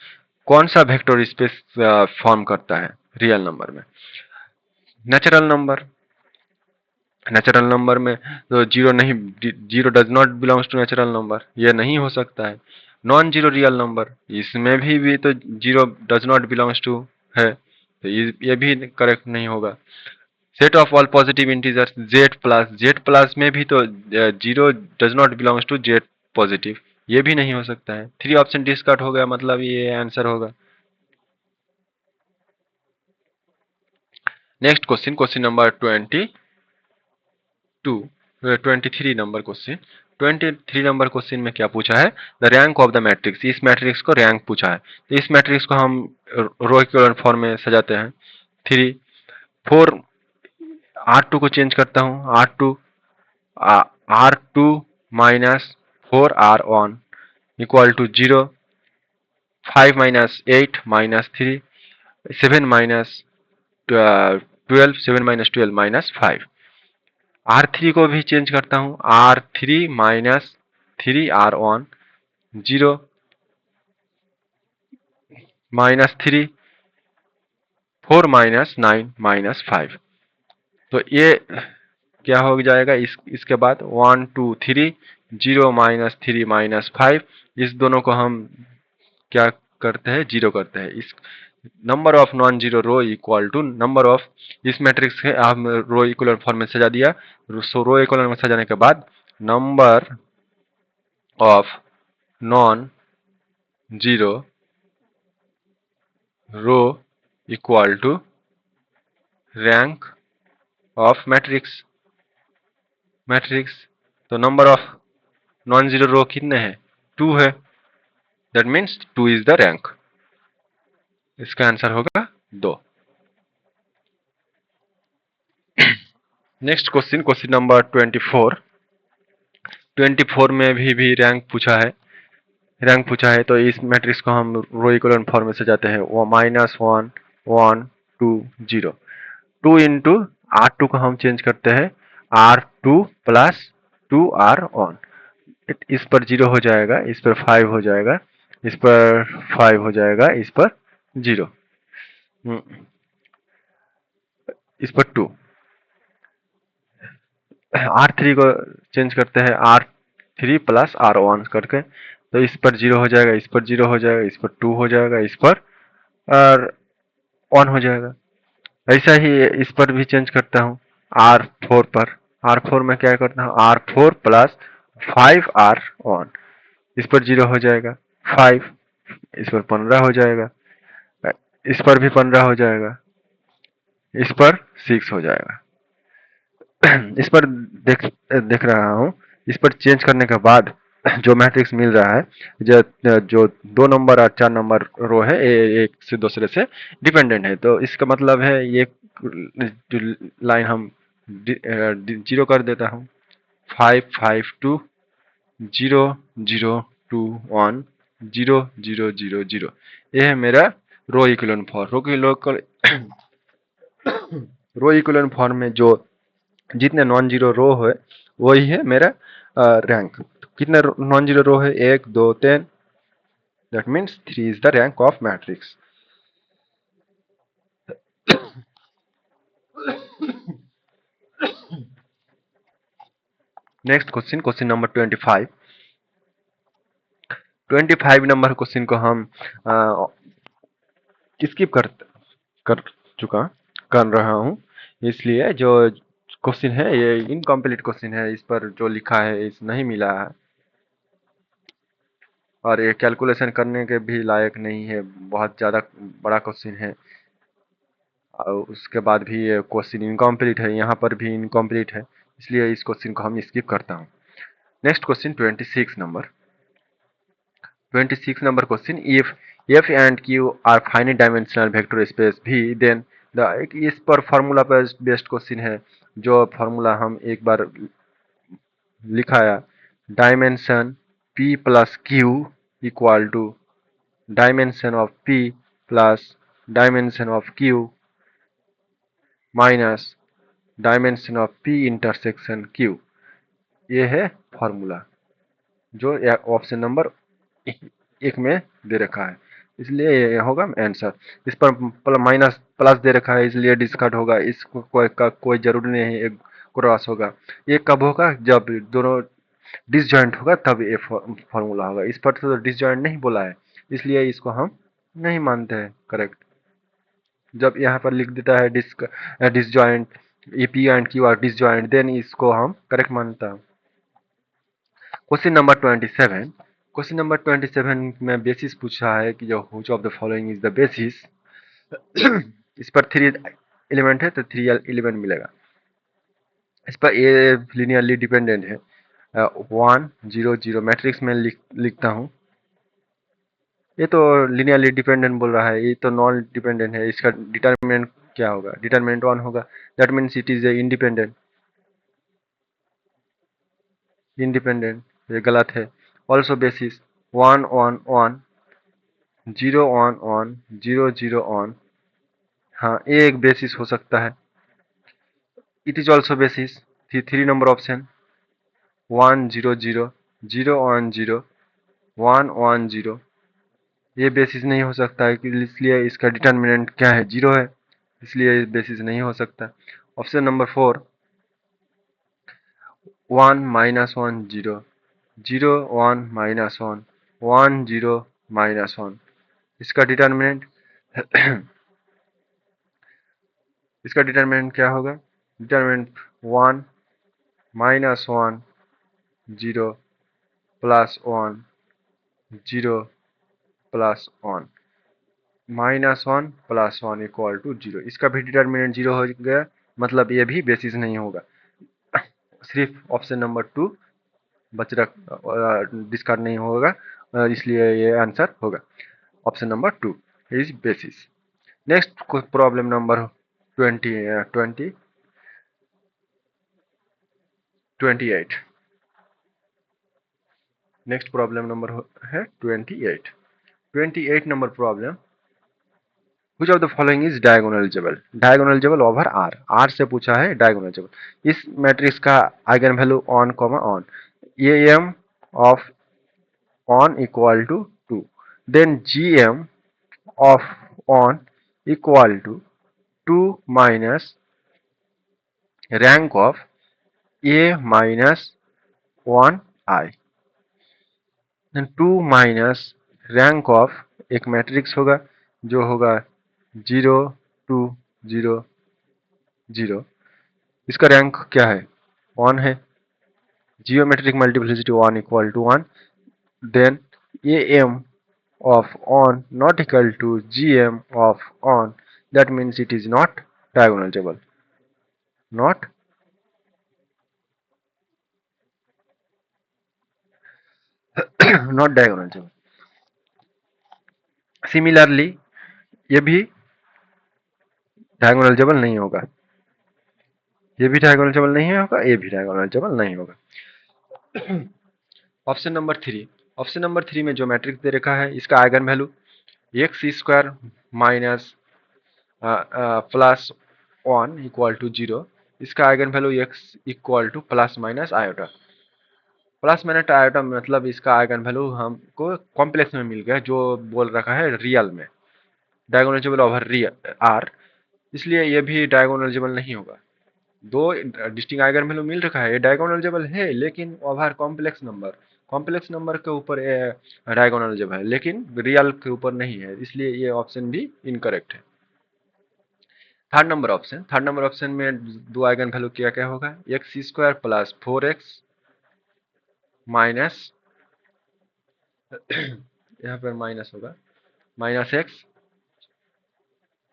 कौन सा वेक्टर स्पेस फॉर्म करता है रियल नंबर में? नेचुरल नंबर, नेचुरल नंबर में तो जीरो नहीं, zero does not belongs to natural number, ये नहीं हो सकता है। नॉन जीरो रियल नंबर, इसमें भी तो zero does not belongs to है, तो ये भी करेक्ट नहीं होगा। Set of all positive integers Z plus में भी तो zero does not belongs to Z positive, ये भी नहीं हो सकता है। 3 ऑप्शन डिस्कार्ड हो गया, मतलब ये आंसर होगा। Next question, question number 23 number question. 23 number question में क्या पूछा है? The rank of the matrix, इस मैट्रिक्स को रैंक पूछा है। तो इस मैट्रिक्स को हम रो इक्विवेलेंट फॉर्म में सजाते हैं। 3 4 R2 को चेंज करता हूँ, R2 minus 4R1 equal to 0, 5 minus 8 minus 3, 7 minus 12, 7 minus 12 minus 5। R3 को भी चेंज करता हूँ, R3 minus 3R1, 0 minus 3, 4 minus 9 minus 5। तो ये क्या हो जाएगा? इसके बाद 1 2 3, 0 माइनस 3 माइनस 5, इस दोनों को हम क्या करते हैं? जीरो करते हैं। इस number of non zero row equal to number of, इस मैट्रिक्स के हम रो इक्वल फॉर्म में सजा दिया। सो रो इक्वल में सजाने के बाद number of non zero row equal to rank of matrix, matrix. तो number of non zero row कितने हैं? 2 है, that means 2 is the rank. इसका आंसर होगा 2। नेक्स्ट क्वेश्चन, क्वेश्चन नंबर 24 में भी रैंक पूछा है, रैंक पूछा है। तो इस मैट्रिक्स को हम रो इक्वल फॉर्म में सजाते हैं। वो -1 1 2 0, 2 इंटू R2 को हम चेंज करते हैं, R2 प्लस 2R1। इस पर 0 हो जाएगा, इस पर 5 हो जाएगा, इस पर 5 हो जाएगा, इस पर 0, इस पर 2। R3 को चेंज करते हैं, R3 प्लस R1 करके, तो इस पर 0 हो जाएगा, इस पर 0 हो जाएगा, इस पर 2 हो जाएगा, इस पर और 1 हो जाएगा। ऐसा ही इस पर भी चेंज करता हूँ, R4 पर। R4 में क्या करता हूँ? R4 प्लस 5R1, इस पर 0 हो जाएगा, 5, इस पर 15 हो जाएगा, इस पर भी 15 हो जाएगा, इस पर 6 हो जाएगा। इस पर देख देख रहा हूँ, इस पर चेंज करने के बाद जो मैट्रिक्स मिल रहा है, जो 2 नंबर और 4 नंबर रो है, एक से दूसरे से डिपेंडेंट है। तो इसका मतलब है ये जो लाइन हम जीरो कर देता हूँ, 5 5 2 0 0 2 1 0 0 0 0। ये है मेरा row equivalent for row row equivalent form में जो जितने नॉन जीरो रो है वही है मेरा रैंक। कितने नॉन जीरो रो है? 1 2 3, that means 3 is the rank of matrix. Next question, question number 25। 25 number question को हम स्किप कर चुका कर रहा हूँ, इसलिए जो क्वेश्चन है ये इनकम्प्लीट क्वेश्चन है, इस पर जो लिखा है इस नहीं मिला है और ये कैलकुलेशन करने के भी लायक नहीं है, बहुत ज़्यादा बड़ा क्वेश्चन है। और उसके बाद भी ये क्वेश्चन इनकम्प्लीट है, यहाँ पर भी इनकम्प्लीट है, इसलिए इस क्वेश्चन को हम स्किप करता हूँ। Next question 26 number. 26 number question, if f and q are finite dimensional vector space v, then the इस पर फार्मूला पर बेस्ड क्वेश्चन है, जो फार्मूला हम एक बार लिखाया, dimension p plus q equal to dimension of p plus dimension of q minus dimension of p intersection q। ये है फार्मूला जो ऑप्शन नंबर एक में दे रखा है, इसलिए ये होगा आंसर। इस पर माइनस प्लस दे रखा है, इसलिए डिस्कार्ड होगा, इसको कोई जरूरी नहीं है, एक क्रॉस होगा। ये कब होगा? जब दोनों डिसजॉइंट होगा तब ये फॉर्मूला होगा। इस पर तो डिसजॉइंट नहीं बोला है, इसलिए इसको हम नहीं मानते हैं करेक्ट। जब यहाँ पर लिख देता है disjoint, A P and Q are disjoint, then इसको हम करेक्ट मानता हूँ। Question number 27। क्वेश्चन नंबर 27 में बेसिस पूछा है कि जो which of the following is the basis. इस पर 3 एलिमेंट है तो 3 एलिमेंट मिलेगा। इस पर ए लिनियरली डिपेंडेंट है, 1 0 0 मैट्रिक्स में लिखता हूँ। ये तो लिनियरली डिपेंडेंट बोल रहा है, ये तो नॉन डिपेंडेंट है। इसका डिटर्मिनेंट क्या होगा? डिटर्मिनेंट 1 होगा, that means it is independent. Independent ये गलत है। ऑल्सो बेसिस 1 1 1 0 1 1 0 0 1, हाँ ये एक बेसिस हो सकता है। It is also basis, 3 number option 1 0 0 0 1 0 1 1 0, ये बेसिस नहीं हो सकता है, इसलिए इसका डिटर्मिनेंट क्या है? 0 है, इसलिए ये बेसिस नहीं हो सकता। Option number 4 1 minus 1 0 0 1 minus 1 1 0 minus 1, इसका डिटर्मिनेंट इसका डिटर्मिनेंट क्या होगा? Determinant 1 minus 1 0 plus 1 0 plus 1 minus 1 plus 1 equal to 0, इसका भी डिटर्मिनेंट 0 हो गया, मतलब ये भी बेसिस नहीं होगा। सिर्फ ऑप्शन नंबर 2 बच रख डिस्कार्ड नहीं होगा, इसलिए ये आंसर होगा option number 2 is basis. Next problem number 28। Next problem number है 28। 28 number problem, which of the following is diagonalizable? diagonalizable over r, r से पूछा है diagonalizable। इस मैट्रिक्स का eigen value on comma on, ये m of on equal to 2, then gm of on equal to 2 minus rank of a minus 1 I, then 2 minus rank of एक matrix होगा जो होगा 0 2 0 0, इसका रैंक क्या है? 1 है। Geometric multiplicity 1 equal to 1, then A M of on not equal to gm of on, that means it is not diagonalizable, not not diagonalizable। Similarly ये भी डायगोनलाइजेबल नहीं होगा, ये भी डायगोनलाइजेबल नहीं होगा, ये भी डायगोनलाइजेबल नहीं होगा। ऑप्शन नंबर 3, ऑप्शन नंबर 3 में जो मैट्रिक्स दे रखा है इसका eigen value X square minus plus 1 equal to 0, इसका eigen value x equal to plus minus iota. Plus minus iota मतलब इसका आइगन वैल्यू हमको कॉम्प्लेक्स में मिल गया, जो बोल रखा है रियल में, डायगोनलाइजेबल ओवर रियल आर, इसलिए ये भी डायगोनलाइजेबल नहीं होगा। दो डिस्टिंक्ट आइगन वैल्यू मिल रखा है, ये डायगोनलाइजेबल है लेकिन ओवर कॉम्प्लेक्स नंबर के ऊपर डायगोनलाइजेबल है लेकिन रियल के ऊपर नहीं है, इसलिए ये ऑप्शन भी इनकरेक्ट है। थर्ड नंबर ऑप्शन में दो आइगन वैल्यू क्या क्या होगा, x square plus 4x minus यहाँ पर माइनस होगा, minus X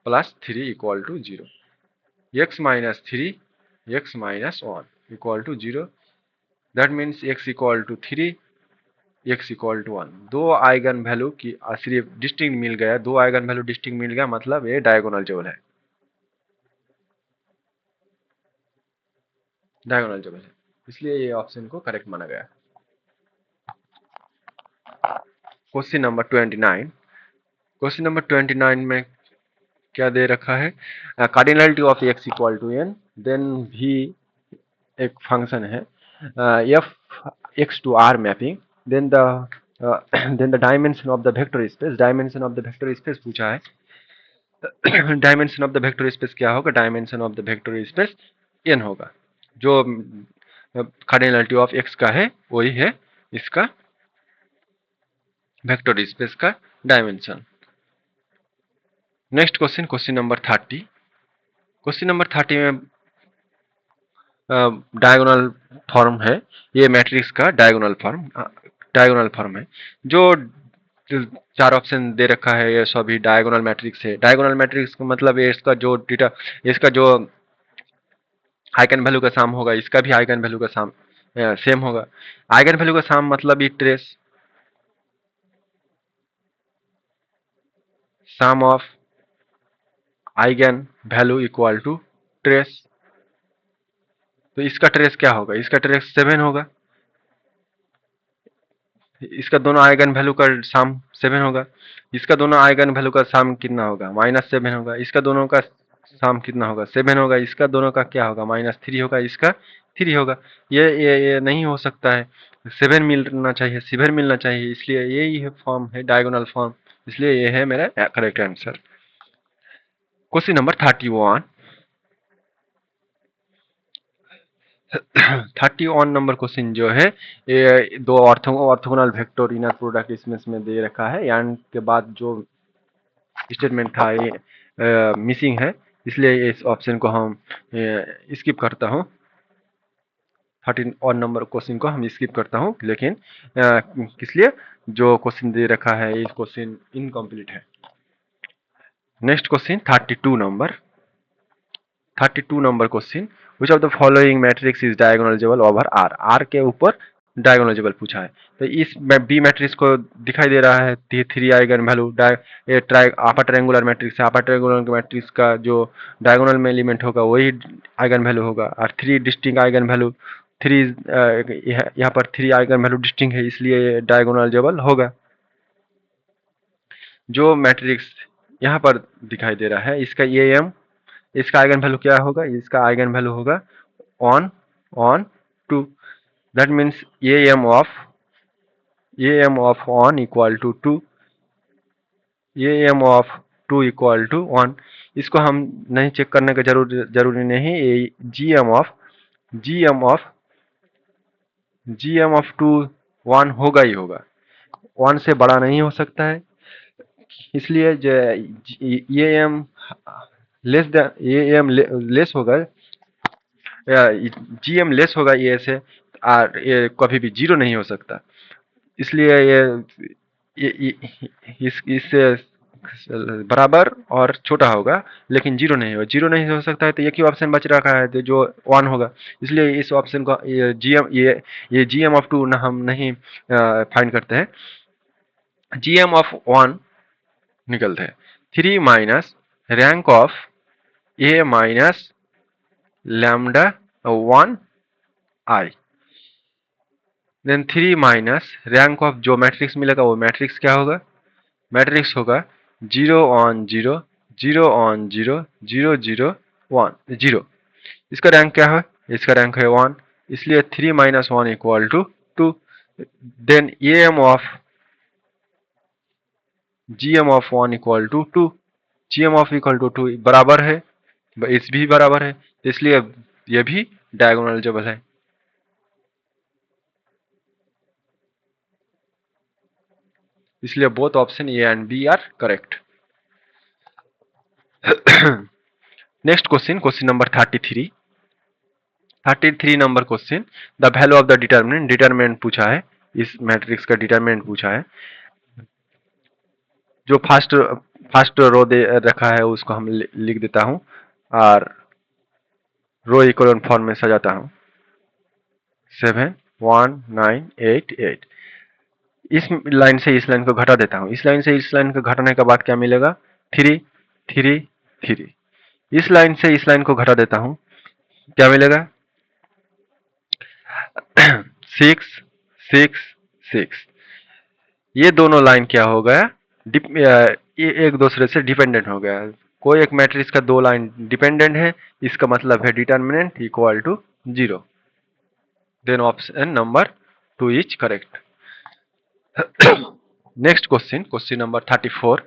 plus 3 equal to 0, X minus 3 X minus 1 equal to 0, that means x equal to 3 x equal to 1। दो आइगन वैल्यू की सिर्फ डिस्टिंक्ट मिल गया, दो आइगन वैल्यू डिस्टिंक्ट मिल गया मतलब ये डायगोनलाइजेबल है, डायगोनलाइजेबल है, इसलिए ये ऑप्शन को करेक्ट माना गया। क्वेश्चन नंबर 29, क्वेश्चन नंबर 29 में क्या दे रखा है, cardinality of x equal to n, then भी एक फंक्शन है f x to r mapping, then the then the dimension of the vector space, dimension of the vector space पूछा है। Dimension of the vector space क्या होगा, dimension of the vector space n होगा, जो cardinality of x का है वही है इसका वेक्टर स्पेस का dimension. Next question, question number 30, question number 30 में डायगोनल फॉर्म है, ये मैट्रिक्स का डायगोनल फॉर्म है, जो चार ऑप्शन दे रखा है ये सभी डायगोनल मैट्रिक्स है। डायगोनल मैट्रिक्स का मतलब ये इसका जो आइगन वैल्यू का सम होगा, इसका भी आइगन वैल्यू का सम सेम होगा। आइगन वैल्यू का सम मतलब ये trace sum of eigenvalue equal to trace, तो इसका ट्रेस क्या होगा, इसका ट्रेस 7 होगा, इसका दोनों आइगन वैल्यू का सम 7 होगा, इसका दोनों आइगन वैल्यू का सम कितना होगा, -7 होगा, इसका दोनों का सम कितना होगा, 7 होगा, इसका दोनों का क्या होगा, -3 होगा, इसका 3 होगा। ये नहीं हो सकता है, 7 मिलना चाहिए, 7 मिलना चाहिए, इसलिए यही है फॉर्म है डायगोनल फॉर्म, इसलिए ये है मेरा correct answer. Question number 31, 31 number question जो है ये दो ऑर्थोगोनल वेक्टर इनर प्रोडक्ट इसमें दे रखा है, एंड के बाद जो स्टेटमेंट था ये मिसिंग है, इसलिए इस ऑप्शन को हम स्किप करता हूँ। 31 नंबर क्वेश्चन को हम स्किप करता हूँ, लेकिन इसलिए जो क्वेश्चन दे रखा है ये क्वेश्चन इनकम्प्लीट है। Next question 32 number question, which of the following matrix is diagonalizable over R, R के ऊपर डायगोनलाइजेबल पूछा है, तो इस बी मैट्रिक्स को दिखाई दे रहा है 3 eigen value, upper triangular matrix है, अपर ट्रायंगुलर मैट्रिक्स का जो डायगोनल में एलिमेंट होगा वही आइगन वैल्यू होगा, और 3 डिस्टिंक्ट आइगन वैल्यू, 3 यहाँ पर 3 आइगन वैल्यू डिस्टिंक्ट है, इसलिए डायगोनलाइजेबल होगा। जो मैट्रिक्स यहाँ पर दिखाई दे रहा है इसका एम, इसका आइगन वैल्यू क्या होगा, इसका आइगन वैल्यू होगा 1 1 2, that means M of 1 equal to 2, M of 2 equal to 1, इसको हम नहीं चेक करने का जरूरी नहीं, ये जी एम ऑफ 2 1 होगा ही होगा, 1 से बड़ा नहीं हो सकता है, इसलिए ये एम लेस होगा, जी एम लेस होगा ये से, और ये कभी भी 0 नहीं हो सकता, इसलिए ये इससे बराबर और छोटा होगा, लेकिन 0 नहीं होगा, 0 नहीं हो सकता है, तो एक ही ऑप्शन बच रखा है तो जो 1 होगा, इसलिए इस ऑप्शन को ये जी एम ऑफ 2 ना हम नहीं फाइंड करते हैं, जी एम ऑफ 1 निकलते हैं 3 minus rank of A minus lambda 1 I, then 3 minus rank of जो मैट्रिक्स मिलेगा वो मैट्रिक्स क्या होगा, मैट्रिक्स होगा 0 ऑन 0 0 ऑन 0 0 0 1 0। इसका रैंक क्या है? इसका रैंक है 1, इसलिए 3 minus 1 equal to 2। Then M of GM of 1 equal to 2। GM of equal to 2 बराबर है, इस भी बराबर है, इसलिए ये भी डायगोनलाइजेबल है। इसलिए both option A and B are correct. Next question, question number 33। 33 number question, the value of the determinant, determinant पूछा है, इस मैट्रिक्स का डिटरमिनेंट पूछा है। जो फर्स्ट फर्स्ट रो दे रखा है उसको हम लिख देता हूं और रो इक्वल फॉर्म में सजाता हूं, 7 1 9 8 8। इस लाइन से इस लाइन को घटा देता हूं, इस लाइन से इस लाइन को घटाने के बाद क्या मिलेगा? 3 3 3। इस लाइन से इस लाइन को घटा देता हूं, क्या मिलेगा? 6 6 6। ये दोनों लाइन क्या हो गया? ये एक दूसरे से डिपेंडेंट हो गया। कोई एक मैट्रिक्स का दो लाइन डिपेंडेंट है, इसका मतलब है determinant equal to 0। Then option number 2 is correct. Next question, question number 34।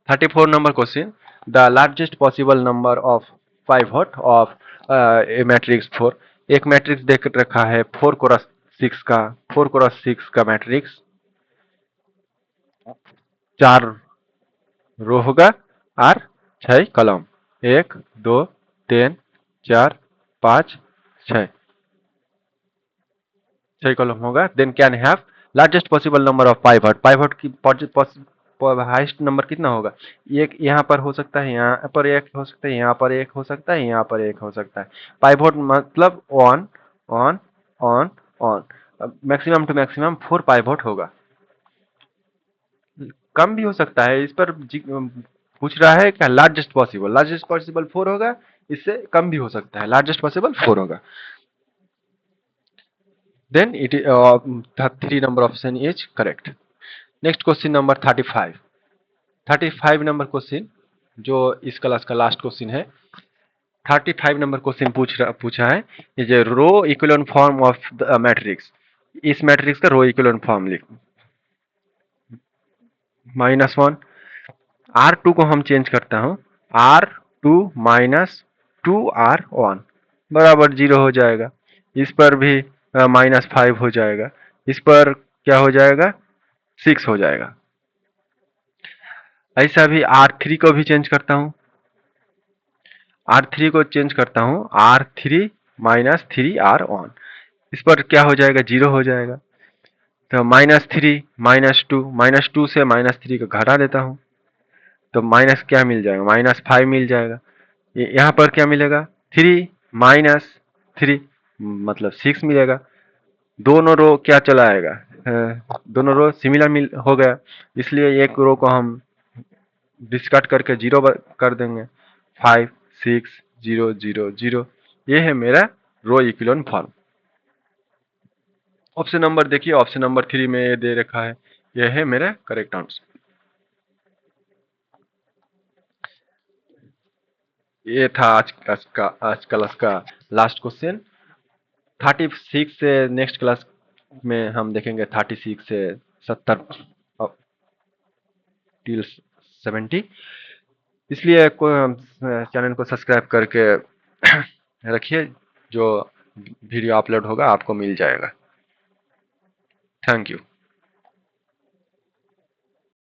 34 number question, the largest possible number of pivot of a matrix 4। एक मैट्रिक्स देख रखा है 4 क्रॉस 6 का, 4 क्रॉस 6 का मैट्रिक्स, 4 रो होगा और 6 कॉलम, 1 2 3 4 5 6, 6 कॉलम होगा। Then can have largest possible number of pivot, pivot की हाईएस्ट नंबर कितना होगा? एक यहाँ पर हो सकता है, यहाँ पर एक हो सकता है, यहाँ पर एक हो सकता है, यहाँ पर एक हो सकता है। पाइवट मतलब on on on on, maximum two maximum 4 pivot होगा। कम भी हो सकता है, इस पर पूछ रहा है क्या? लार्जेस्ट पॉसिबल 4 होगा, इससे कम भी हो सकता है, लार्जेस्ट पॉसिबल 4 होगा। Then it the 3 number option is correct. Next question number 35। 35 number question जो इस क्लास का लास्ट क्वेश्चन है। 35 नंबर क्वेश्चन पूछा है, is a row equivalent form of the matrix. इस मैट्रिक्स का रो इक्विवेलेंट फॉर्म लिख, -1। R2 को हम चेंज करता हूं, R2 माइनस 2R1 बराबर 0 हो जाएगा। इस पर भी -5 हो जाएगा, इस पर क्या हो जाएगा? 6 हो जाएगा। ऐसा भी R3 को भी चेंज करता हूं, R3 को चेंज करता हूं, R3 माइनस 3R1, इस पर क्या हो जाएगा? 0 हो जाएगा। तो -3 -2 से -3 को घटा देता हूं, तो माइनस क्या मिल जाएगा? -5 मिल जाएगा। यहाँ पर क्या मिलेगा? 3 -3 मतलब 6 मिलेगा। दोनों रो क्या चला आएगा? दोनों रो सिमिलर हो गया, इसलिए एक रो को हम डिस्कार्ड करके 0 कर देंगे। 5 6 0 0 0, ये है मेरा row equivalent form. Option number देखिए, ऑप्शन नंबर 3 में ये दे रखा है, यह है मेरा करेक्ट आंसर। ये था आज क्लास का लास्ट क्वेश्चन। 36 से नेक्स्ट क्लास में हम देखेंगे 36 से 70 टिल 70। इसलिए चैनल को सब्सक्राइब करके रखिए, जो वीडियो अपलोड होगा आपको मिल जाएगा। Thank you.